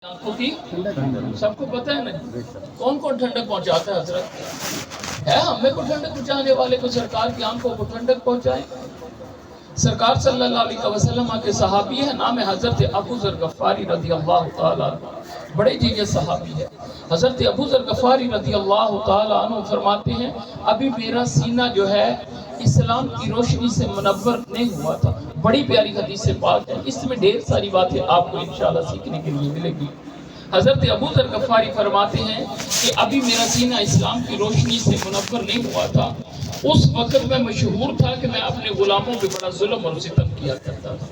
آنکھوں کی سب کو پتہ ہے نا کون کون ٹھنڈک پہنچاتا ہے حضرت ہے ہمیں کو ٹھنڈک پہنچانے والے کو سرکار کی آنکھوں کو ٹھنڈک پہنچائے سرکار صلی اللہ علیہ وسلم کے صحابی ہے نام ہے حضرت ابو ذر غفاری رضی اللہ تعالیٰ عنہ بڑے جیجے صحابی ہے حضرت ابو ذر غفاری رضی اللہ تعالیٰ عنہ فرماتے ہیں ابھی میرا سینہ جو ہے اسلام کی روشنی سے منور نہیں ہوا تھا بڑی پیاری حدیث پاک ہے اس میں ڈھیر ساری باتیں آپ کو انشاءاللہ سیکھنے کے لیے ملے گی حضرت ابو ذر غفاری فرماتے ہیں کہ ابھی میرا سینہ اسلام کی روشنی سے منور نہیں ہوا تھا اس وقت میں مشہور تھا کہ میں اپنے غلاموں پہ بڑا ظلم اور ستم کیا کرتا تھا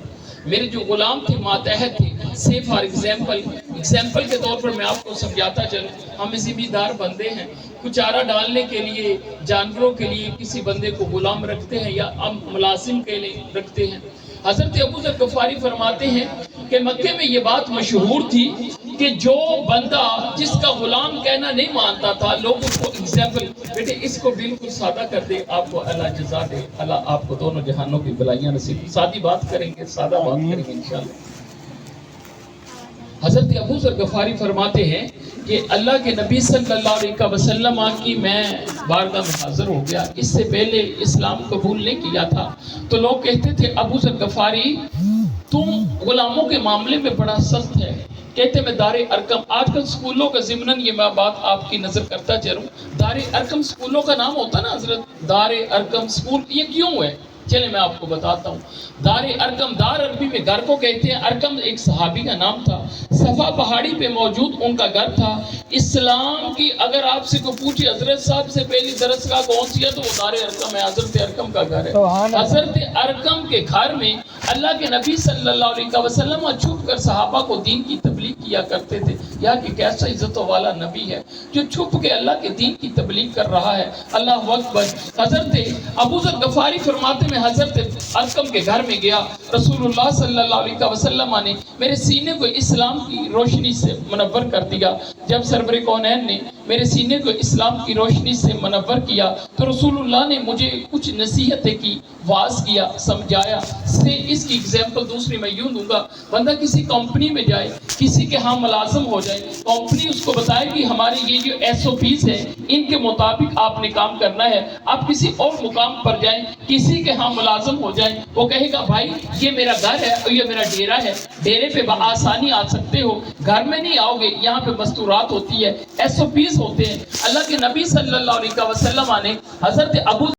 میرے جو غلام تھے ماتحت تھے سے فار ایگزامپل کے طور پر میں آپ کو سمجھاتا چلوں ہم ذمہ دار بندے ہیں کچھ چارہ ڈالنے کے لیے جانوروں کے لیے کسی بندے کو غلام رکھتے ہیں یا ہم ملازم کے لیے رکھتے ہیں حضرت ابو ذر غفاری فرماتے ہیں کہ مکے میں یہ بات مشہور تھی کہ جو بندہ جس کا غلام کہنا نہیں مانتا تھا لوگ اس کو ایگزامپل بیٹے اس کو بالکل سادہ کر دے آپ کو اللہ جزا دے اللہ آپ کو دونوں جہانوں کی بلائیاں نصیب سادی بات کریں گے سادہ بات کریں گے انشاءاللہ حضرت ابو ذر غفاری فرماتے ہیں کہ اللہ کے نبی صلی اللہ علیہ وسلم کی میں بارگاہ میں حاضر ہو گیا اس سے پہلے اسلام قبول نہیں کیا تھا تو لوگ کہتے تھے ابو ذر غفاری تم غلاموں کے معاملے میں بڑا سخت ہے کہتے میں دار ارقم آج کل سکولوں کا ضمناً یہ میں بات آپ کی نظر کرتا چلوں دار ارقم سکولوں کا نام ہوتا نا حضرت دار ارقم سکول یہ کیوں ہے چلے میں آپ کو بتاتا ہوں دار ارقم دار عربی میں گھر کو کہتے ہیں ارقم ایک صحابی کا نام تھا صفا پہاڑی پہ موجود ان کا گھر تھا اسلام کی اگر آپ سے کو پوچھے حضرت صاحب سے پہلی درسگاہ کون سی ہے تو وہ دار ارقم ہے حضرت ارقم کا گھر ہے حضرت ارقم کے گھر میں اللہ کے نبی صلی اللہ علیہ وسلم چھپ کر صحابہ کو دین کی تبلیغ کیا کرتے تھے یا کہ کیسا عزت والا نبی ہے جو چھپ کے اللہ کے دین کی تبلیغ کر رہا ہے اللہ اکبر حضرت ابو ذر غفاری فرماتے میں حضرت ارقم کے گھر میں گیا رسول اللہ صلی اللہ علیہ وسلم نے میرے سینے کو اسلام کی روشنی سے منور کر دیا جب سرور کونین نے میرے سینے کو اسلام کی روشنی سے منور کیا تو رسول اللہ نے مجھے کچھ نصیحتیں کی واعظ کیا سمجھایا سے اس کی ایگزامپل دوسری میں یوں دوں گا بندہ کسی کمپنی میں جائے کسی کے ہاں ملازم ہو جائے کمپنی اس کو بتائے کہ ہماری یہ جو SOPs ہے ان کے مطابق آپ نے کام کرنا ہے آپ کسی اور مقام پر جائیں کسی کے ہاں ملازم ہو جائیں وہ کہے گا بھائی یہ میرا گھر ہے اور یہ میرا ڈیرا ہے ڈیرے پہ بآسانی آ سکتے ہو گھر میں نہیں آؤ گے یہاں پہ مستورات ہوتی ہے SOPs ہوتے ہیں اللہ کے نبی صلی اللہ علیہ وسلم نے حضرت ابو